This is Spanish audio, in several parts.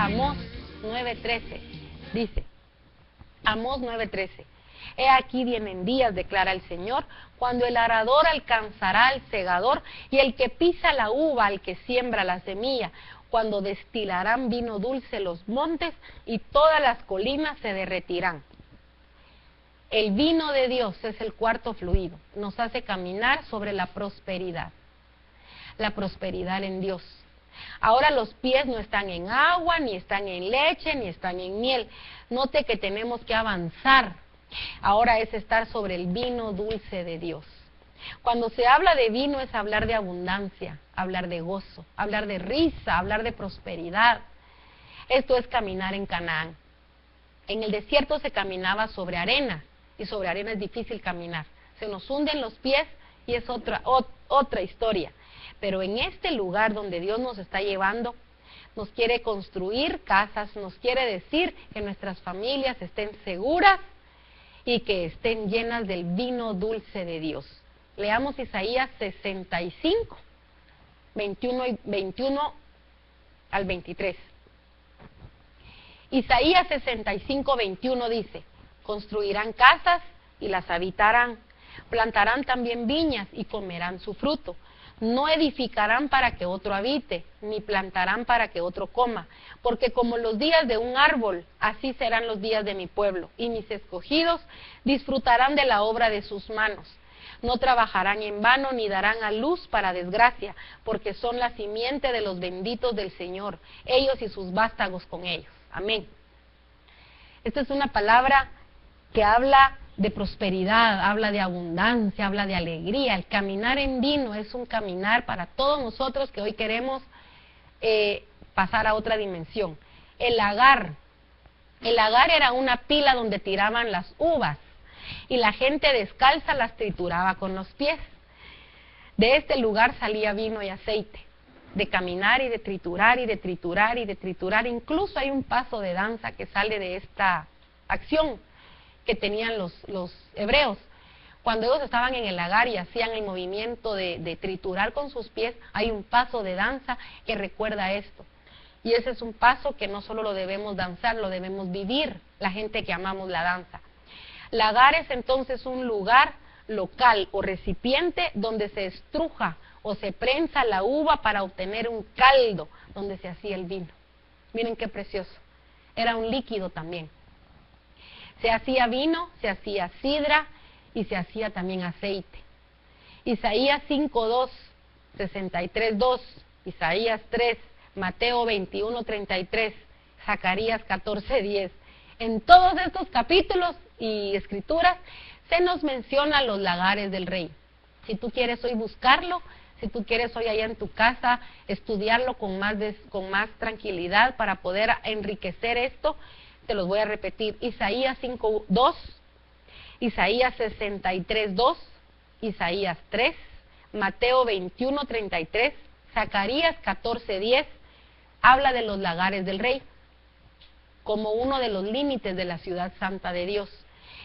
Amós 9:13 dice, Amós 9:13, he aquí vienen días, declara el Señor, cuando el arador alcanzará al segador y el que pisa la uva al que siembra la semilla, cuando destilarán vino dulce los montes y todas las colinas se derretirán. El vino de Dios es el cuarto fluido, nos hace caminar sobre la prosperidad en Dios. Ahora los pies no están en agua, ni están en leche, ni están en miel. Note que tenemos que avanzar. Ahora es estar sobre el vino dulce de Dios. Cuando se habla de vino es hablar de abundancia, hablar de gozo, hablar de risa, hablar de prosperidad. Esto es caminar en Canaán. En el desierto se caminaba sobre arena, y sobre arena es difícil caminar. Se nos hunden los pies y es otra historia. Pero en este lugar donde Dios nos está llevando, nos quiere construir casas, nos quiere decir que nuestras familias estén seguras y que estén llenas del vino dulce de Dios. Leamos Isaías 65, 21 al 23. Isaías 65, 21 dice, construirán casas y las habitarán, plantarán también viñas y comerán su fruto. No edificarán para que otro habite, ni plantarán para que otro coma, porque como los días de un árbol, así serán los días de mi pueblo, y mis escogidos disfrutarán de la obra de sus manos. No trabajarán en vano, ni darán a luz para desgracia, porque son la simiente de los benditos del Señor, ellos y sus vástagos con ellos. Amén. Esta es una palabra que habla de prosperidad, habla de abundancia, habla de alegría. El caminar en vino es un caminar para todos nosotros que hoy queremos pasar a otra dimensión. El lagar era una pila donde tiraban las uvas y la gente descalza las trituraba con los pies. De este lugar salía vino y aceite, de caminar y de triturar y de triturar y de triturar. Incluso hay un paso de danza que sale de esta acción que tenían los hebreos. Cuando ellos estaban en el lagar y hacían el movimiento de triturar con sus pies, hay un paso de danza que recuerda esto. Y ese es un paso que no solo lo debemos danzar, lo debemos vivir, la gente que amamos la danza. Lagar es entonces un lugar local o recipiente donde se estruja o se prensa la uva para obtener un caldo donde se hacía el vino. Miren qué precioso. Era un líquido también. Se hacía vino, se hacía sidra y se hacía también aceite. Isaías 5:2, 63:2, Isaías 3, Mateo 21:33, Zacarías 14:10. En todos estos capítulos y escrituras se nos menciona los lagares del rey. Si tú quieres hoy buscarlo, si tú quieres hoy allá en tu casa estudiarlo con más tranquilidad para poder enriquecer esto, te los voy a repetir. Isaías 5:2, Isaías 63:2, Isaías 3, Mateo 21:33, Zacarías 14:10, habla de los lagares del rey como uno de los límites de la ciudad santa de Dios.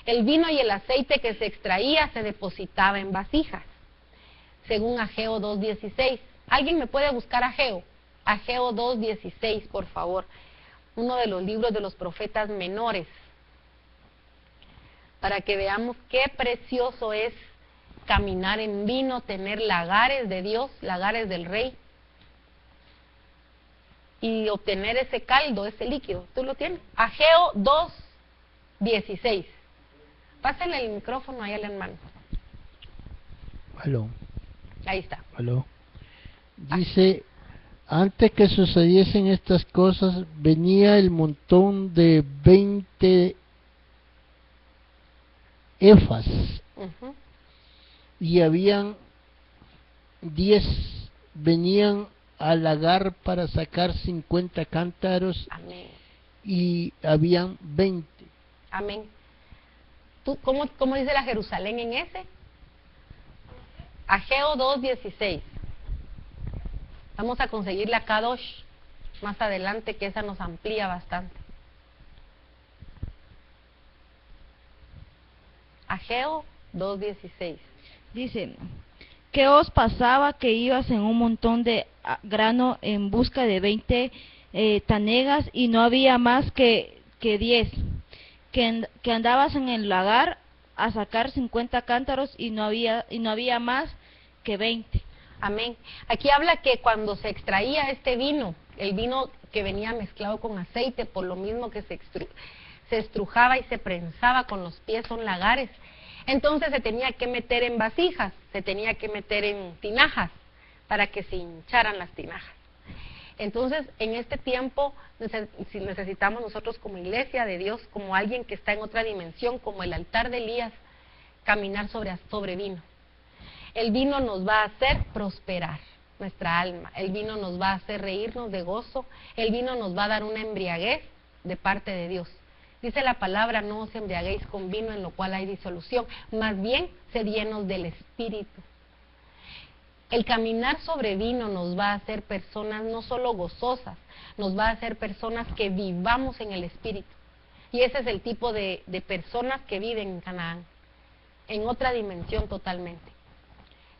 El vino y el aceite que se extraía se depositaba en vasijas, según Ageo 2:16. ¿Alguien me puede buscar Ageo? Ageo 2:16, por favor. Uno de los libros de los profetas menores, para que veamos qué precioso es caminar en vino, tener lagares de Dios, lagares del Rey, y obtener ese caldo, ese líquido. ¿Tú lo tienes? Ageo 2:16. Pásenle el micrófono ahí al hermano. Aló. Ahí está. Aló. Dice, antes que sucediesen estas cosas, venía el montón de 20 efas, y habían 10, venían al lagar para sacar 50 cántaros. Amén. Y habían 20. Amén. ¿Tú, cómo dice la Jerusalén en ese? Ageo 2:16. Vamos a conseguir la Kadosh más adelante, que esa nos amplía bastante. Ageo 2:16. Dice, ¿qué os pasaba que ibas en un montón de grano en busca de 20 tanegas, y no había más que 10, que andabas en el lagar a sacar 50 cántaros, y no había más que 20. Amén. Aquí habla que cuando se extraía este vino, el vino que venía mezclado con aceite, por lo mismo que se estrujaba y se prensaba con los pies, son lagares. Entonces se tenía que meter en vasijas, se tenía que meter en tinajas para que se hincharan las tinajas. Entonces, en este tiempo necesitamos nosotros como iglesia de Dios, como alguien que está en otra dimensión, como el altar de Elías, caminar sobre vino. El vino nos va a hacer prosperar nuestra alma, el vino nos va a hacer reírnos de gozo, el vino nos va a dar una embriaguez de parte de Dios. Dice la palabra, no os embriaguéis con vino en lo cual hay disolución, más bien sed llenos del Espíritu. El caminar sobre vino nos va a hacer personas no solo gozosas, nos va a hacer personas que vivamos en el Espíritu. Y ese es el tipo de personas que viven en Canaán, en otra dimensión totalmente.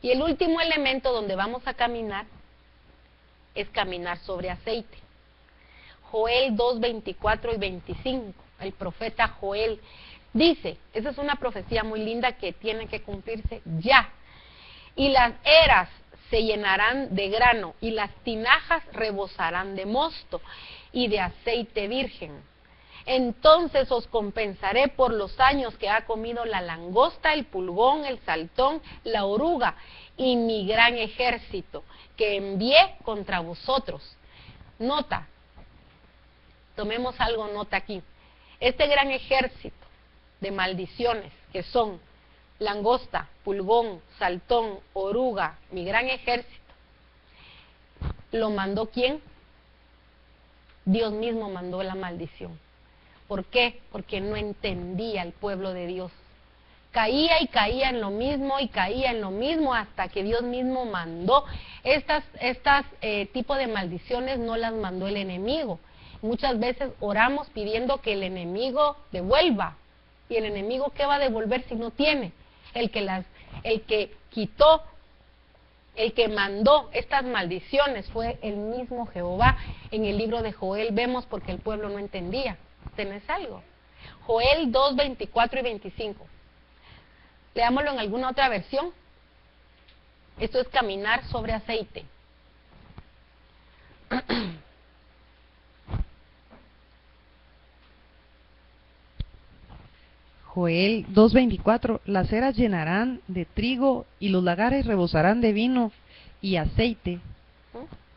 Y el último elemento donde vamos a caminar es caminar sobre aceite. Joel 2, 24 y 25, el profeta Joel dice, esa es una profecía muy linda que tiene que cumplirse ya. Y las eras se llenarán de grano, y las tinajas rebosarán de mosto y de aceite virgen. Entonces os compensaré por los años que ha comido la langosta, el pulgón, el saltón, la oruga y mi gran ejército que envié contra vosotros. Nota, tomemos algo nota aquí. Este gran ejército de maldiciones que son langosta, pulgón, saltón, oruga, mi gran ejército, ¿lo mandó quién? Dios mismo mandó la maldición. ¿Por qué? Porque no entendía el pueblo de Dios. Caía y caía en lo mismo y caía en lo mismo hasta que Dios mismo mandó. Estas tipo de maldiciones no las mandó el enemigo. Muchas veces oramos pidiendo que el enemigo devuelva. ¿Y el enemigo qué va a devolver si no tiene? El que quitó, el que mandó estas maldiciones fue el mismo Jehová. En el libro de Joel vemos porque el pueblo no entendía. ¿Tenés algo? Joel 2, 24 y 25. Leámoslo en alguna otra versión. Esto es caminar sobre aceite. Joel 2:24, las eras llenarán de trigo y los lagares rebosarán de vino y aceite.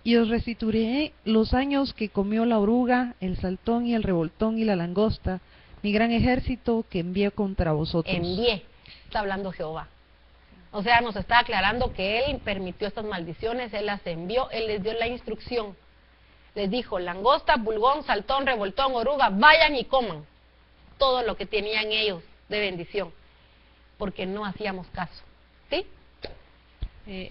Y os restituiré los años que comió la oruga, el saltón y el revoltón y la langosta, mi gran ejército que envié contra vosotros. Envié, está hablando Jehová. O sea, nos está aclarando que Él permitió estas maldiciones, Él las envió, Él les dio la instrucción. Les dijo, langosta, pulgón, saltón, revoltón, oruga, vayan y coman todo lo que tenían ellos de bendición, porque no hacíamos caso. ¿Sí?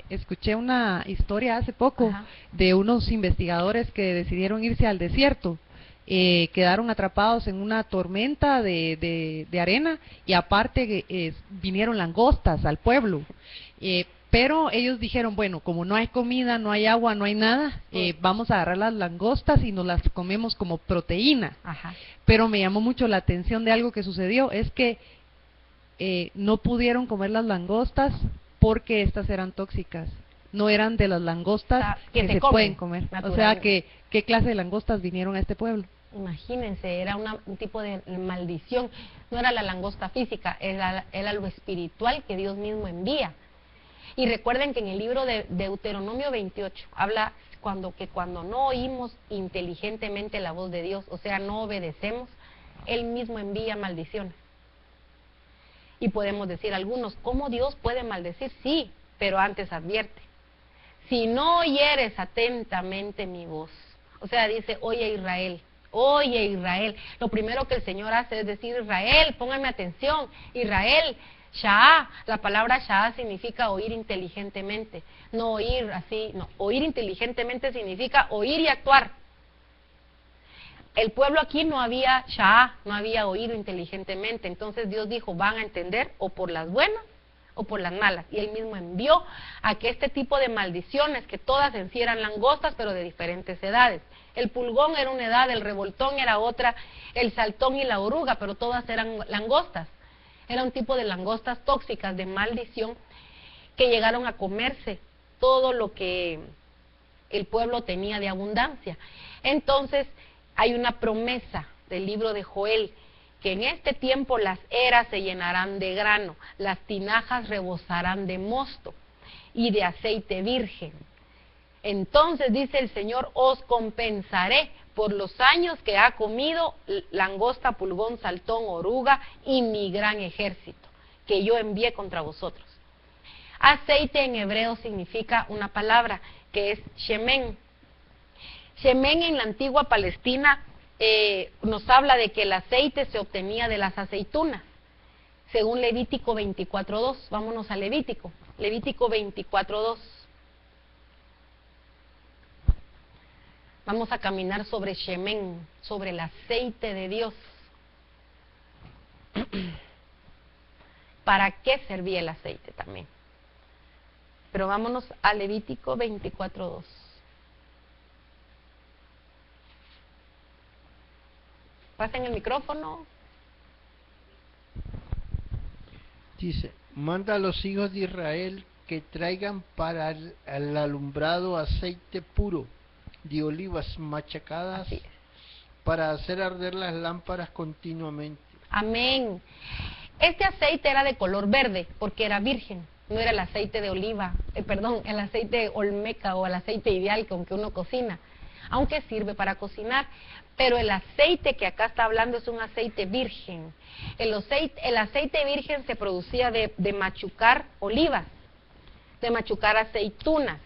Escuché una historia hace poco. Ajá. De unos investigadores que decidieron irse al desierto. Quedaron atrapados en una tormenta de arena y aparte vinieron langostas al pueblo. Pero ellos dijeron, bueno, como no hay comida, no hay agua, no hay nada, vamos a agarrar las langostas y nos las comemos como proteína. Ajá. Pero me llamó mucho la atención de algo que sucedió, es que no pudieron comer las langostas porque estas eran tóxicas. No eran de las langostas que se pueden comer. O sea, que ¿qué clase de langostas vinieron a este pueblo? Imagínense, era un tipo de maldición. No era la langosta física, era lo espiritual que Dios mismo envía. Y recuerden que en el libro de Deuteronomio 28 habla cuando no oímos inteligentemente la voz de Dios, o sea, no obedecemos, Él mismo envía maldiciones. Y podemos decir algunos, ¿cómo Dios puede maldecir? Sí, pero antes advierte. Si no oyeres atentamente mi voz, o sea, dice, oye Israel, lo primero que el Señor hace es decir, Israel, póngame atención, Israel, Sha'á, la palabra Sha'á significa oír inteligentemente, no oír así, no, oír inteligentemente significa oír y actuar. El pueblo aquí no había Sha'á, no había oído inteligentemente, entonces Dios dijo, van a entender o por las buenas o por las malas. Y él mismo envió a que este tipo de maldiciones, que todas en sí eran langostas, pero de diferentes edades. El pulgón era una edad, el revoltón era otra, el saltón y la oruga, pero todas eran langostas. Era un tipo de langostas tóxicas de maldición que llegaron a comerse todo lo que el pueblo tenía de abundancia. Entonces, hay una promesa del libro de Joel, que en este tiempo las eras se llenarán de grano, las tinajas rebosarán de mosto y de aceite virgen. Entonces, dice el Señor, os compensaré por los años que ha comido langosta, pulgón, saltón, oruga y mi gran ejército, que yo envié contra vosotros. Aceite en hebreo significa una palabra que es shemen. Shemen en la antigua Palestina nos habla de que el aceite se obtenía de las aceitunas, según Levítico 24:2. Vámonos a Levítico 24:2. Vamos a caminar sobre shemen, sobre el aceite de Dios. ¿Para qué servía el aceite también? Pero vámonos a Levítico 24:2. Pasen el micrófono. Dice, manda a los hijos de Israel que traigan para el alumbrado aceite puro de olivas machacadas para hacer arder las lámparas continuamente. Amén. Este aceite era de color verde porque era virgen, no era el aceite de oliva, el aceite olmeca o el aceite ideal con que uno cocina, aunque sirve para cocinar. Pero el aceite que acá está hablando es un aceite virgen. El aceite virgen se producía de machucar olivas, de machucar aceitunas.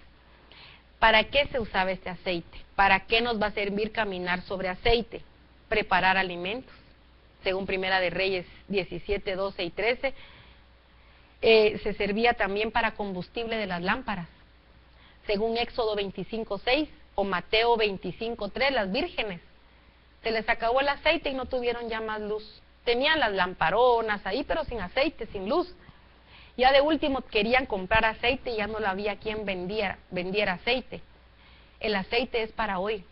¿Para qué se usaba este aceite? ¿Para qué nos va a servir caminar sobre aceite? Preparar alimentos. Según Primera de Reyes 17, 12 y 13, se servía también para combustible de las lámparas. Según Éxodo 25, 6 o Mateo 25, 3, las vírgenes se les acabó el aceite y no tuvieron ya más luz. Tenían las lamparonas ahí, pero sin aceite, sin luz. Ya de último querían comprar aceite y ya no había quien vendiera aceite. El aceite es para hoy.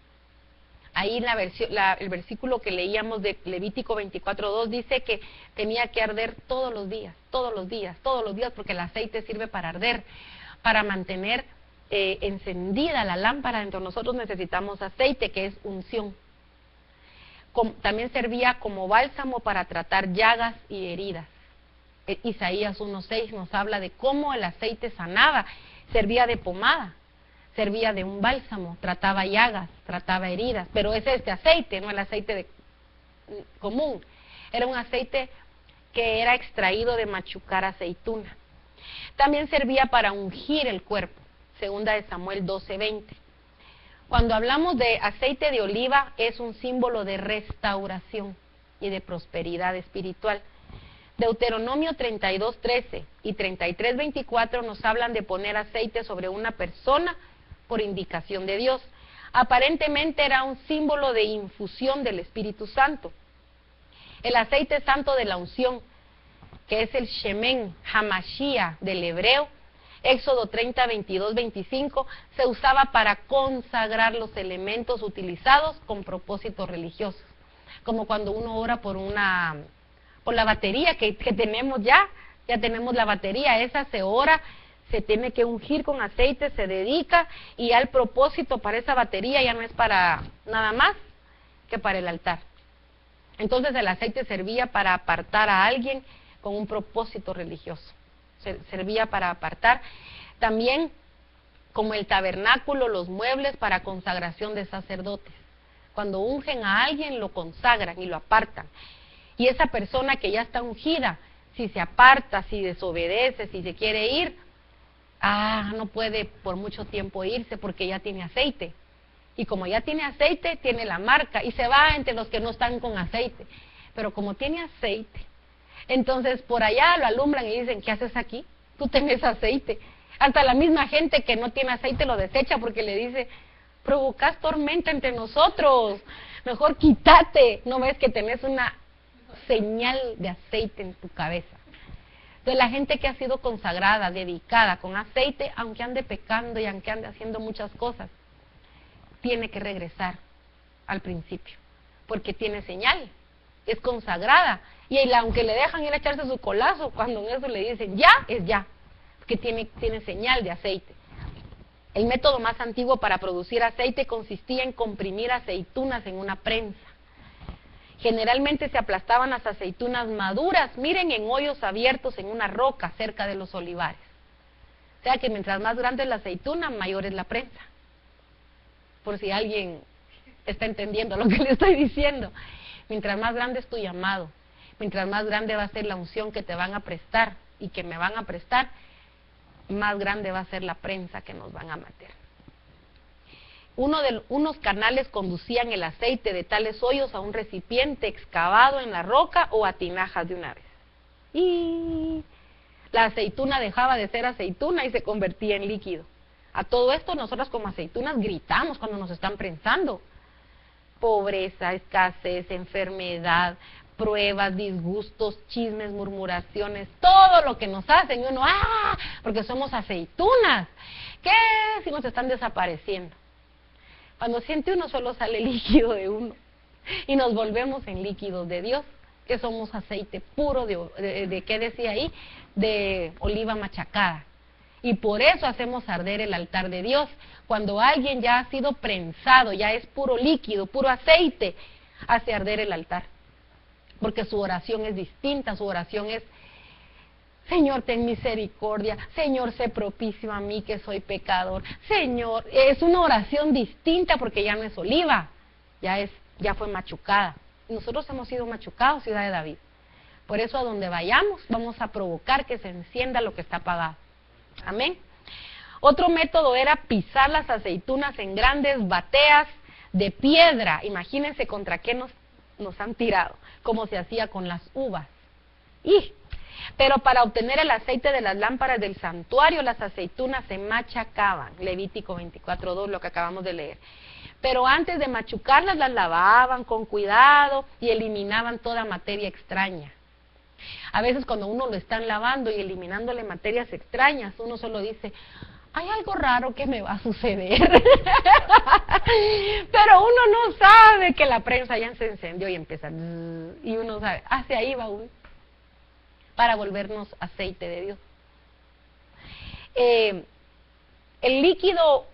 Ahí el versículo que leíamos de Levítico 24:2 dice que tenía que arder todos los días, porque el aceite sirve para arder, para mantener encendida la lámpara. Entonces nosotros necesitamos aceite, que es unción. También servía como bálsamo para tratar llagas y heridas. Isaías 1:6 nos habla de cómo el aceite sanaba, servía de pomada, servía de un bálsamo, trataba llagas, trataba heridas, pero es este aceite, no el aceite común, era un aceite que era extraído de machucar aceituna. También servía para ungir el cuerpo, segunda de Samuel 12:20. Cuando hablamos de aceite de oliva, es un símbolo de restauración y de prosperidad espiritual. Deuteronomio 32:13 y 33:24 nos hablan de poner aceite sobre una persona por indicación de Dios. Aparentemente era un símbolo de infusión del Espíritu Santo. El aceite santo de la unción, que es el shemen hamashia del hebreo, Éxodo 30, 22, 25, se usaba para consagrar los elementos utilizados con propósitos religiosos. Como cuando uno ora por la batería que tenemos ya tenemos la batería, esa se ora, se tiene que ungir con aceite, se dedica, y ya el propósito para esa batería ya no es para nada más que para el altar. Entonces el aceite servía para apartar a alguien con un propósito religioso. Servía para apartar. También, como el tabernáculo, los muebles para consagración de sacerdotes. Cuando ungen a alguien, lo consagran y lo apartan. Y esa persona que ya está ungida, si se aparta, si desobedece, si se quiere ir, no puede por mucho tiempo irse porque ya tiene aceite. Y como ya tiene aceite, tiene la marca y se va entre los que no están con aceite. Pero como tiene aceite, entonces por allá lo alumbran y dicen, ¿qué haces aquí? Tú tenés aceite. Hasta la misma gente que no tiene aceite lo desecha porque le dice, provocas tormenta entre nosotros, mejor quítate. ¿No ves que tenés una señal de aceite en tu cabeza? Entonces la gente que ha sido consagrada, dedicada con aceite, aunque ande pecando y aunque ande haciendo muchas cosas, tiene que regresar al principio, porque tiene señal, es consagrada, y aunque le dejan ir a echarse su colazo, cuando en eso le dicen ya, es ya, porque tiene señal de aceite. El método más antiguo para producir aceite consistía en comprimir aceitunas en una prensa. Generalmente se aplastaban las aceitunas maduras, miren, en hoyos abiertos en una roca cerca de los olivares. O sea que mientras más grande es la aceituna, mayor es la prensa. Por si alguien está entendiendo lo que le estoy diciendo. Mientras más grande es tu llamado, mientras más grande va a ser la unción que te van a prestar y que me van a prestar, más grande va a ser la prensa que nos van a meter. Unos canales conducían el aceite de tales hoyos a un recipiente excavado en la roca o a tinajas de una vez. Y la aceituna dejaba de ser aceituna y se convertía en líquido. A todo esto nosotros como aceitunas gritamos cuando nos están prensando. Pobreza, escasez, enfermedad, pruebas, disgustos, chismes, murmuraciones, todo lo que nos hacen, y uno, ¡ah!, porque somos aceitunas. ¿Qué si nos están desapareciendo? Cuando siente uno, solo sale líquido de uno, y nos volvemos en líquidos de Dios, que somos aceite puro de ¿qué decía ahí? De oliva machacada. Y por eso hacemos arder el altar de Dios. Cuando alguien ya ha sido prensado, ya es puro líquido, puro aceite, hace arder el altar. Porque su oración es distinta, su oración es: Señor, ten misericordia, Señor, sé propicio a mí que soy pecador, Señor. Es una oración distinta porque ya no es oliva, ya fue machucada. Nosotros hemos sido machucados, ciudad de David. Por eso a donde vayamos vamos a provocar que se encienda lo que está apagado. Amén. Otro método era pisar las aceitunas en grandes bateas de piedra. Imagínense contra qué nos han tirado, como se hacía con las uvas. Pero para obtener el aceite de las lámparas del santuario, las aceitunas se machacaban. Levítico 24:2, lo que acabamos de leer. Pero antes de machucarlas, las lavaban con cuidado y eliminaban toda materia extraña. A veces cuando uno lo están lavando y eliminándole materias extrañas, uno solo dice: hay algo raro que me va a suceder. Pero uno no sabe que la prensa ya se encendió y empieza, y uno sabe, hacia ahí va uno, para volvernos aceite de Dios. El líquido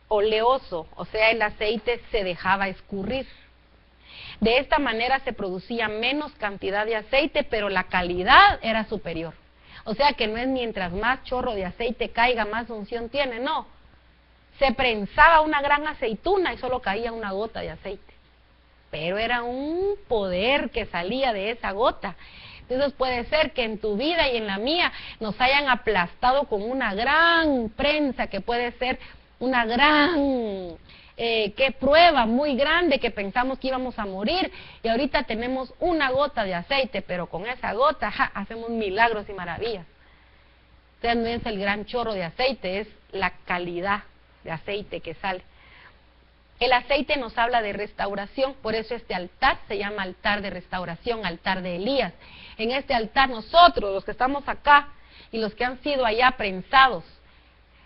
oleoso, o sea el aceite, se dejaba escurrir. De esta manera se producía menos cantidad de aceite, pero la calidad era superior. O sea que no es mientras más chorro de aceite caiga, más unción tiene, no. Se prensaba una gran aceituna y solo caía una gota de aceite. Pero era un poder que salía de esa gota. Entonces puede ser que en tu vida y en la mía nos hayan aplastado con una gran prensa, que puede ser una gran prueba muy grande, que pensamos que íbamos a morir, y ahorita tenemos una gota de aceite, pero con esa gota hacemos milagros y maravillas. Entonces no es el gran chorro de aceite, es la calidad de aceite que sale. El aceite nos habla de restauración, por eso este altar se llama altar de restauración, altar de Elías. En este altar nosotros, los que estamos acá y los que han sido allá prensados,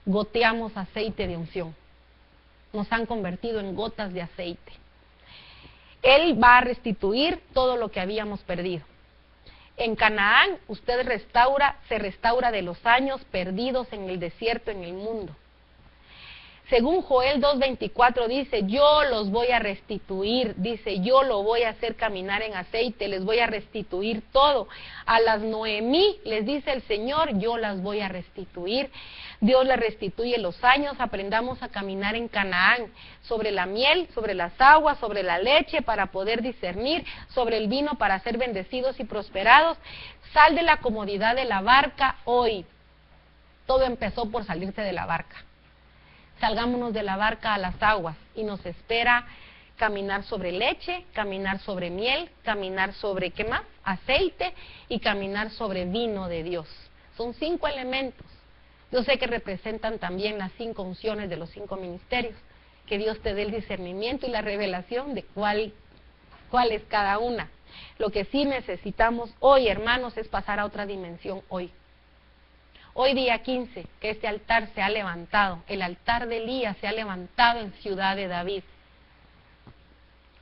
goteamos aceite de unción. Nos han convertido en gotas de aceite. Él va a restituir todo lo que habíamos perdido. En Canaán, usted se restaura de los años perdidos en el desierto, en el mundo. Según Joel 2:24 dice: yo los voy a restituir, dice, yo lo voy a hacer caminar en aceite, les voy a restituir todo. A las Noemí les dice el Señor: yo las voy a restituir. Dios les restituye los años. Aprendamos a caminar en Canaán, sobre la miel, sobre las aguas, sobre la leche para poder discernir, sobre el vino para ser bendecidos y prosperados. Sal de la comodidad de la barca hoy. Todo empezó por salirse de la barca. Salgámonos de la barca a las aguas y nos espera caminar sobre leche, caminar sobre miel, caminar sobre, ¿qué más? Aceite, y caminar sobre vino de Dios. Son 5 elementos. Yo sé que representan también las 5 unciones de los 5 ministerios. Que Dios te dé el discernimiento y la revelación de cuál es cada una. Lo que sí necesitamos hoy, hermanos, es pasar a otra dimensión hoy. Hoy día 15, que este altar se ha levantado, el altar de Elías se ha levantado en Ciudad de David.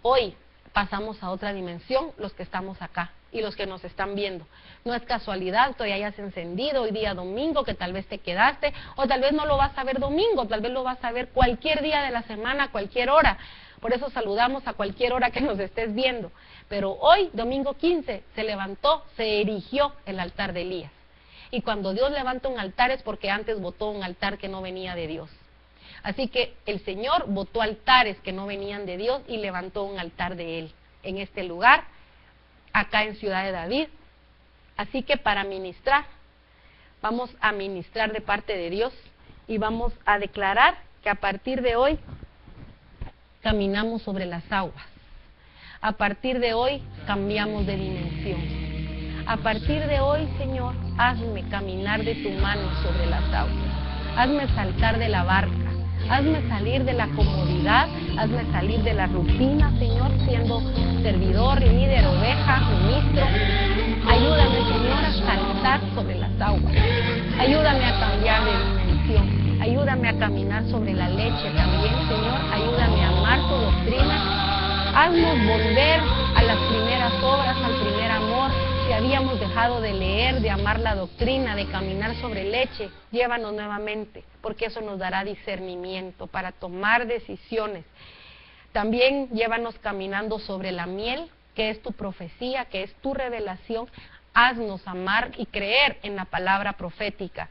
Hoy pasamos a otra dimensión los que estamos acá y los que nos están viendo. No es casualidad que hoy hayas encendido, hoy día domingo, que tal vez te quedaste, o tal vez no lo vas a ver domingo, tal vez lo vas a ver cualquier día de la semana, cualquier hora. Por eso saludamos a cualquier hora que nos estés viendo. Pero hoy, domingo 15, se levantó, se erigió el altar de Elías. Y cuando Dios levanta un altar es porque antes votó un altar que no venía de Dios. Así que el Señor votó altares que no venían de Dios y levantó un altar de Él en este lugar, acá en Ciudad de David. Así que para ministrar, vamos a ministrar de parte de Dios y vamos a declarar que a partir de hoy caminamos sobre las aguas. A partir de hoy cambiamos de dimensión. A partir de hoy, Señor, hazme caminar de tu mano sobre las aguas. Hazme saltar de la barca. Hazme salir de la comodidad. Hazme salir de la rutina, Señor, siendo servidor, líder, oveja, ministro. Ayúdame, Señor, a saltar sobre las aguas. Ayúdame a cambiar de dimensión. Ayúdame a caminar sobre la leche también, Señor. Ayúdame a amar tu doctrina. Haznos volver a las primeras obras, al primer amor. Si habíamos dejado de leer, de amar la doctrina, de caminar sobre leche, llévanos nuevamente, porque eso nos dará discernimiento para tomar decisiones. También llévanos caminando sobre la miel, que es tu profecía, que es tu revelación. Haznos amar y creer en la palabra profética.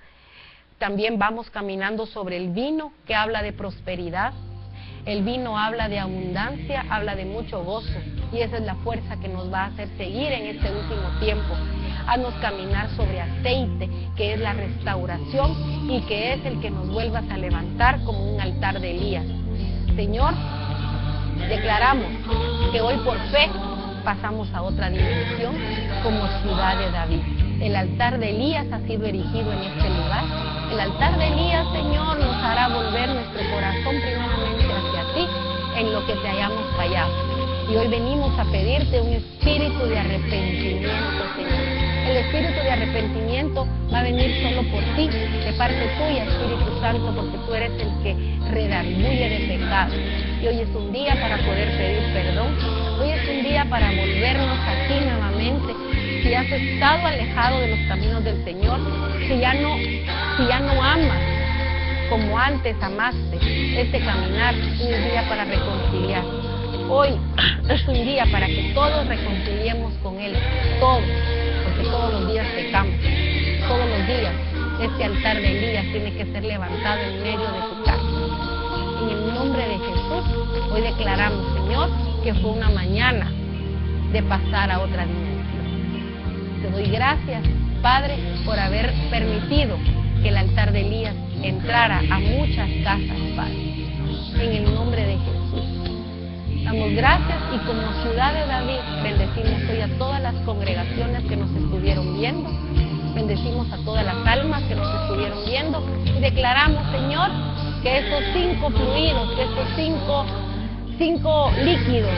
También vamos caminando sobre el vino, que habla de prosperidad. El vino habla de abundancia, habla de mucho gozo, y esa es la fuerza que nos va a hacer seguir en este último tiempo. Haznos caminar sobre aceite, que es la restauración y que es el que nos vuelvas a levantar como un altar de Elías. Señor, declaramos que hoy por fe pasamos a otra dimensión como Ciudad de David. El altar de Elías ha sido erigido en este lugar. El altar de Elías, Señor, nos hará volver nuestro corazón primeramente hacia ti en lo que te hayamos fallado. Y hoy venimos a pedirte un espíritu de arrepentimiento, Señor. El espíritu de arrepentimiento va a venir solo por ti, de parte tuya, Espíritu Santo, porque tú eres el que redarguye de pecado. Y hoy es un día para poder pedir perdón. Hoy es un día para volvernos a ti nuevamente. Si has estado alejado de los caminos del Señor, si ya no amas como antes amaste este caminar, es un día para reconciliar. Hoy es un día para que todos reconciliemos con Él, todos, porque todos los días pecamos, todos los días este altar de Elías tiene que ser levantado en medio de tu casa. En el nombre de Jesús, hoy declaramos, Señor, que fue una mañana de pasar a otra dimensión. Te doy gracias, Padre, por haber permitido que el altar de Elías entrara a muchas casas, Padre. En el nombre de Jesús. Damos gracias y como Ciudad de David bendecimos hoy a todas las congregaciones que nos estuvieron viendo. Bendecimos a todas las almas que nos estuvieron viendo y declaramos, Señor, que estos 5 fluidos, que estos cinco líquidos,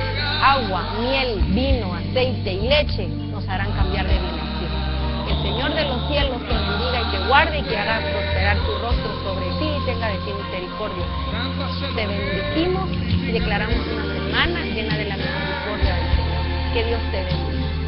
agua, miel, vino, aceite y leche, nos harán cambiar de dimensión. Que el Señor de los cielos te bendiga y te guarde y que haga prosperar tu rostro sobre ti y tenga de ti misericordia. Te bendecimos y declaramos una semana llena de la misericordia del Señor. Que Dios te bendiga.